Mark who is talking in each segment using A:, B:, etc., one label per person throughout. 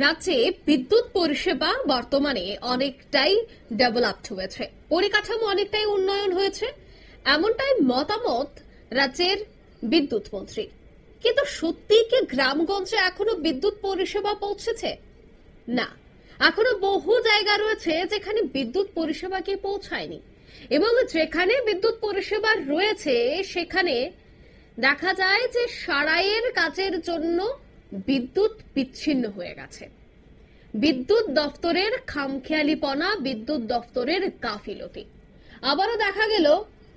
A: রাজ্যে বিদ্যুৎ পরিষেবা বর্তমানে অনেকটাই ডেভেলপড হয়েছে, পরিকাঠামো অনেকটাই উন্নয়ন হয়েছে, এমনটাই মতামত রাজ্যের বিদ্যুৎ মন্ত্রী। কিন্তু সত্যি কি গ্রামগঞ্জে এখনো বিদ্যুৎ পরিষেবা পৌঁছেছে? না, এখনো বহু জায়গা রয়েছে যেখানে বিদ্যুৎ পরিষেবা গিয়ে পৌঁছায়নি, এবং যেখানে বিদ্যুৎ পরিষেবা রয়েছে সেখানে দেখা যায় যে সারাইয়ের কাজের জন্য বিদ্যুৎ বিচ্ছিন্ন হয়ে গেছে। বিদ্যুৎ দপ্তরের খামখেয়ালিপনা, বিদ্যুৎ দপ্তরের গাফিলতি। আবারও দেখা গেল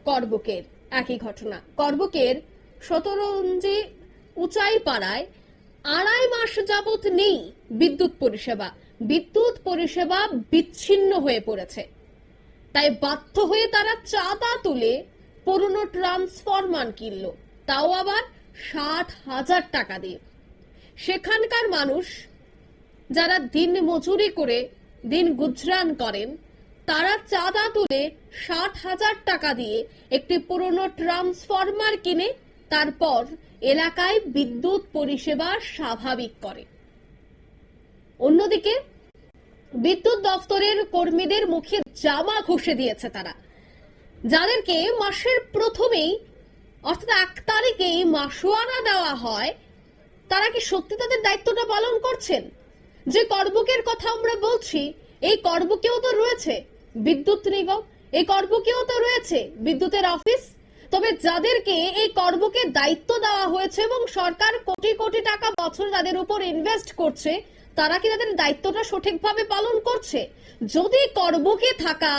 A: করবুকের একই ঘটনা। করবুকের শতরঞ্জি উচাইপাড়ায় 2.5 মাস যাবত নেই বিদ্যুৎ পরিষেবা। বিদ্যুৎ পরিষেবা বিচ্ছিন্ন হয়ে পড়েছে, তাই বাধ্য হয়ে তারা চাঁদা তুলে পুরনো ট্রান্সফরমার কিনল, তাও আবার 60,000 টাকা দিয়ে। সেখানকার মানুষ যারা দিন মজুরি করে দিন গুজরান করেন, তারা চাঁদা তুলে 60,000 টাকা দিয়ে একটি পুরনো ট্রান্সফরমার কিনে তারপর এলাকায় বিদ্যুৎ পরিষেবা স্বাভাবিক করে। অন্যদিকে বিদ্যুৎ দপ্তরের কর্মীদের মুখে জামা ঘষে দিয়েছে তারা, যাদেরকে মাসের প্রথমেই অর্থাৎ 1 তারিখেই মাসোয়ারা দেওয়া হয়। তারা কি সত্যি তাদের দায়িত্বটা পালন করছেন? যে করবুকের কথা আমরা বলছি, এই করবুকেও তো রয়েছে বিদ্যুৎ নিগম, এই করবুকেও তো রয়েছে বিদ্যুতের অফিস। তবে যাদেরকে এই করবুকের দায়িত্ব দেওয়া হয়েছে এবং সরকার কোটি কোটি টাকা বছর তাদের উপর ইনভেস্ট করছে, তারা কি তাদের দায়িত্বটা সঠিকভাবে পালন করছে? যদি করবুকে থাকা,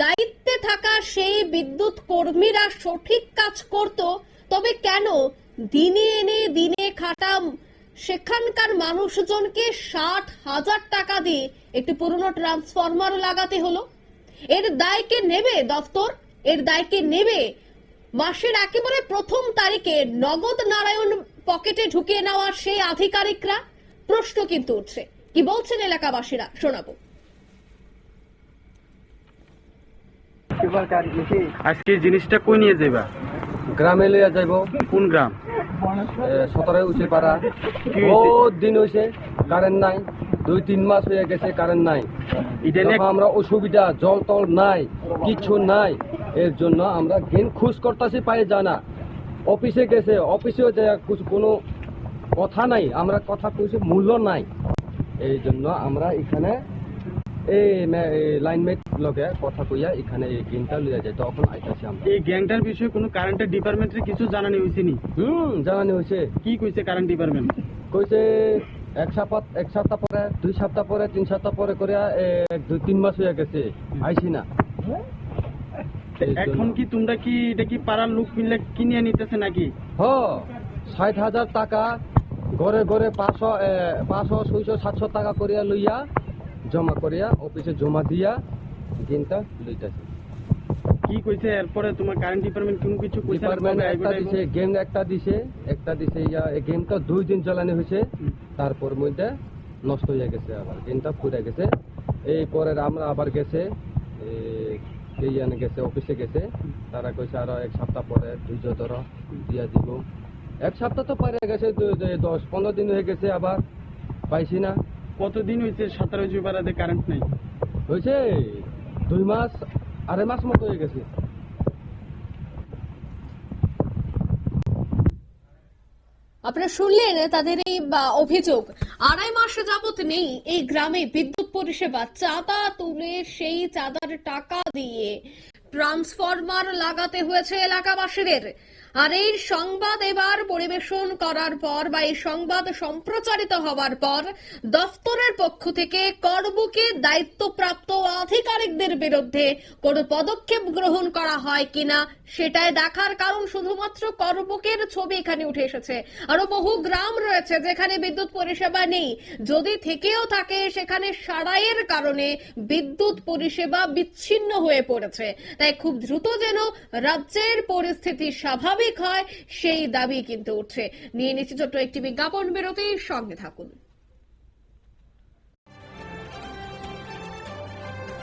A: দায়িত্বে থাকা সেই বিদ্যুৎ কর্মীরা সঠিক কাজ করত, তবে কেন দিনে এনে দিনে খাটা সেখানকার মানুষজনকে 60,000 টাকা দিয়ে একটি পুরনো ট্রান্সফরমার লাগাতে হলো? এর দায় কে নেবে দপ্তর? এর দায় কে নেবে মাসের একেবারে প্রথম তারিখে নগদ নারায়ণ পকেটে ঢুকিয়ে নেওয়া সেই আধিকারিকরা? প্রশ্ন কিন্তু উঠছে। কি বলছেন এলাকাবাসীরা, শোনাবো।
B: আজকে জিনিসটা কই নিয়ে যাইবা?
C: গ্রামে লইয়া যাইব।
B: কোন গ্রাম?
C: 17 উচিপাড়া। বহুত দিন হয়েছে কারেন্ট নাই, 2-3 মাস হয়ে গেছে কারেন্ট নাই। আমরা অসুবিধা, জল টল নাই, কিছু নাই, এর জন্য আমরা গেন খুশ করতেছি, পাই জানা অফিসে গেছে, অফিসেও যায় কোনো কথা নাই, আমরা কথা কইছি মূল্য নাই। এই জন্য আমরা এখানে এই লাইনমেট লগে কথা কইয়া এখানে এই গেমটা লইয়া যায়, তখন আইতাছি আমরা।
B: এই গ্যাংটার বিষয়ে কোনো কারেন্টের ডিপার্টমেন্টের কিছু জানানি হয়েছে নি?
C: জানানি হয়েছে।
B: কি কইছে কারেন্ট ডিপার্টমেন্ট?
C: কইছে এক সপ্তাহ পরে, 2 সপ্তাহ পরে, 3 সপ্তাহ পরে করে 2-3 মাস হয়ে গেছে আইছি না।
B: এখন কি তোমরা কি এটা কি পাড়ার লোক মিলে কিনে নিতেছে নাকি?
C: 60,000 টাকা ঘরে ঘরে 500, 600, 700 টাকা করিয়া লইয়া জমা করিয়া অফিসে জমা দিয়া দিনটা লইতাছে।
B: কি কইছে এরপরে তোমার কারেন্ট ডিপার্টমেন্ট কোনো কিছু কইছে?
C: ডিপার্টমেন্ট একটা দিছে, গেম একটা দিছে এই গেমটা 2 দিন চালানো হয়েছে, তারপর মধ্যে নষ্ট হয়ে গেছে, আবার গেমটা পুড়ে গেছে। এই পরে আমরা আবার গেছে গেছে অফিসে গেছে, তারা কইছে আরো 1 সপ্তাহ পরে ধৈর্য ধরো দিয়া দিব। 1 সপ্তাহ তো পরে গেছে, 10-15 দিন হয়ে গেছে, আবার পাইছি না।
B: কতদিন হয়েছে 17 উচিপাড়াতে কারেন্ট নাই?
C: হয়েছে 2 মাস, 2.5 মাস মতো হয়ে গেছে।
A: আপনারা শুনলেন তাদের এই অভিযোগ। 2.5 মাস যাবত নেই এই গ্রামে বিদ্যুৎ পরিষেবা। চাঁদা তুলে সেই চাঁদার টাকা দিয়ে ট্রান্সফরমার লাগাতে হয়েছে এলাকাবাসীদের। আর এই সংবাদ এবার পরিবেশন করার পর বা এই সংবাদ সম্প্রচারিত হওয়ার পর দফতরের পক্ষ থেকে করবুকে দায়িত্বপ্রাপ্ত আধিকারিকদের বিরুদ্ধে কোনো পদক্ষেপ গ্রহণ করা হয় কিনা সেটাই দেখার। কারণ শুধুমাত্র করবুকের ছবি এখানে উঠে এসেছে, আরো বহু গ্রাম রয়েছে যেখানে বিদ্যুৎ পরিষেবা নেই। যদি থেকেও থাকে সেখানে সারাইয়ের কারণে বিদ্যুৎ পরিষেবা বিচ্ছিন্ন হয়ে পড়েছে। তাই খুব দ্রুত যেন রাজ্যের পরিস্থিতি স্বাভাবিক হয় সেই দাবি কিন্তু উঠছে। নিয়ে নিচ্ছি ছোট্ট একটি বিজ্ঞাপন বিরতি, সঙ্গে থাকুন।